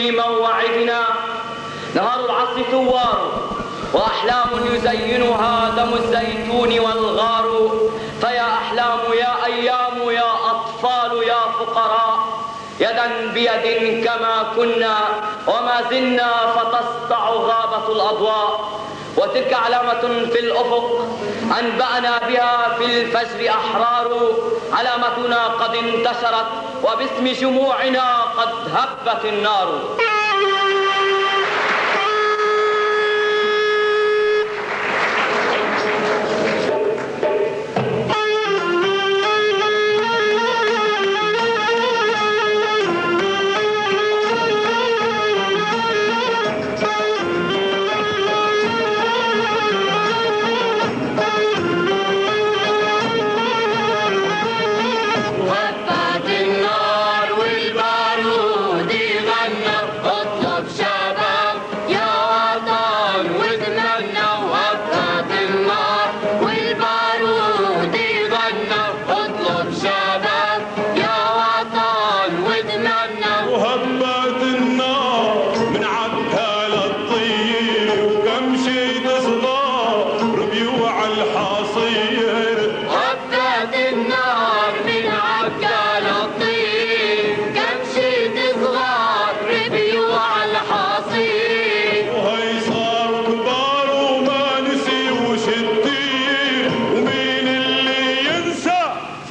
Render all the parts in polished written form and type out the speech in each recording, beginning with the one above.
في موعدنا. نهار العصر ثوار وأحلام يزينها دم الزيتون والغار. فيا أحلام يا أيام يا أطفال يا فقراء، يدا بيد كما كنا وما زلنا فتسطع غابة الأضواء. وتلك علامة في الأفق أنبأنا بها في الفجر أحرار. علامتنا قد انتشرت وباسم جموعنا قد هبت النار.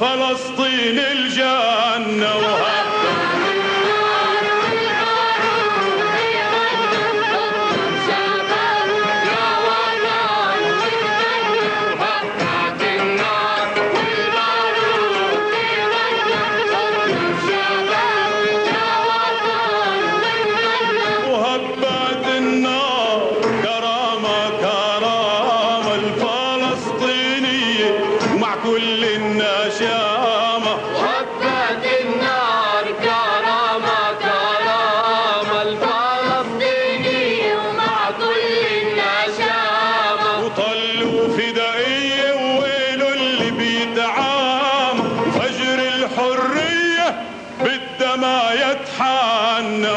فلسطين الجنة وهبت النار كرامة كرامة الفلسطينية ومع كل النشامة. وهبت النار كرامة كرامة الفلسطينية ومع كل النشامة. وطلوا فدائية وويلوا اللي بيدعام فجر الحرية بالدما يتحنى.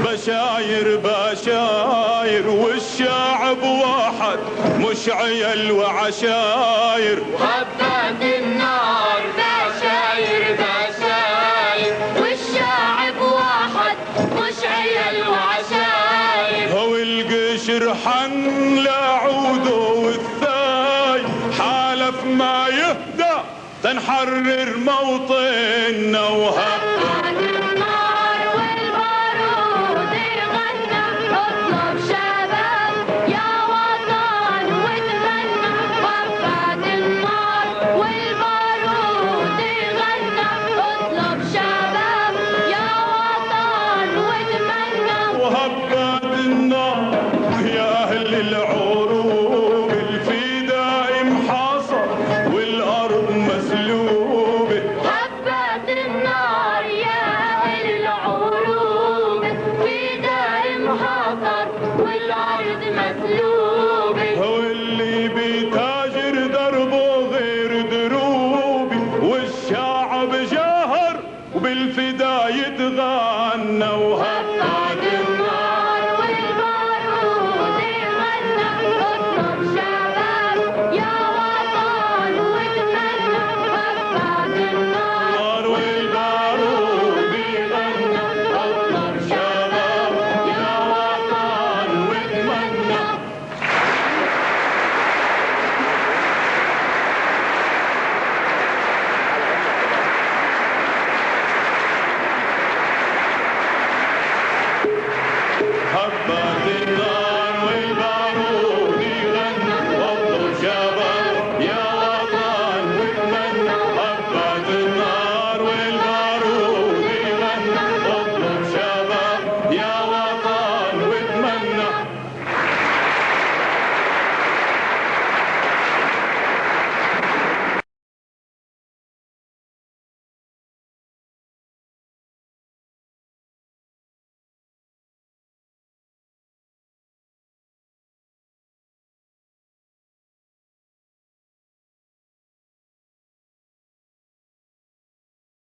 بشاير بشاير والشعب واحد مش عيل وعشاير. وهبت النار بشاير بشاير والشعب واحد مش عيل وعشاير. هو القشر حن لعوده والثاي حالف ما يهدى تنحرر موطننا. وهبت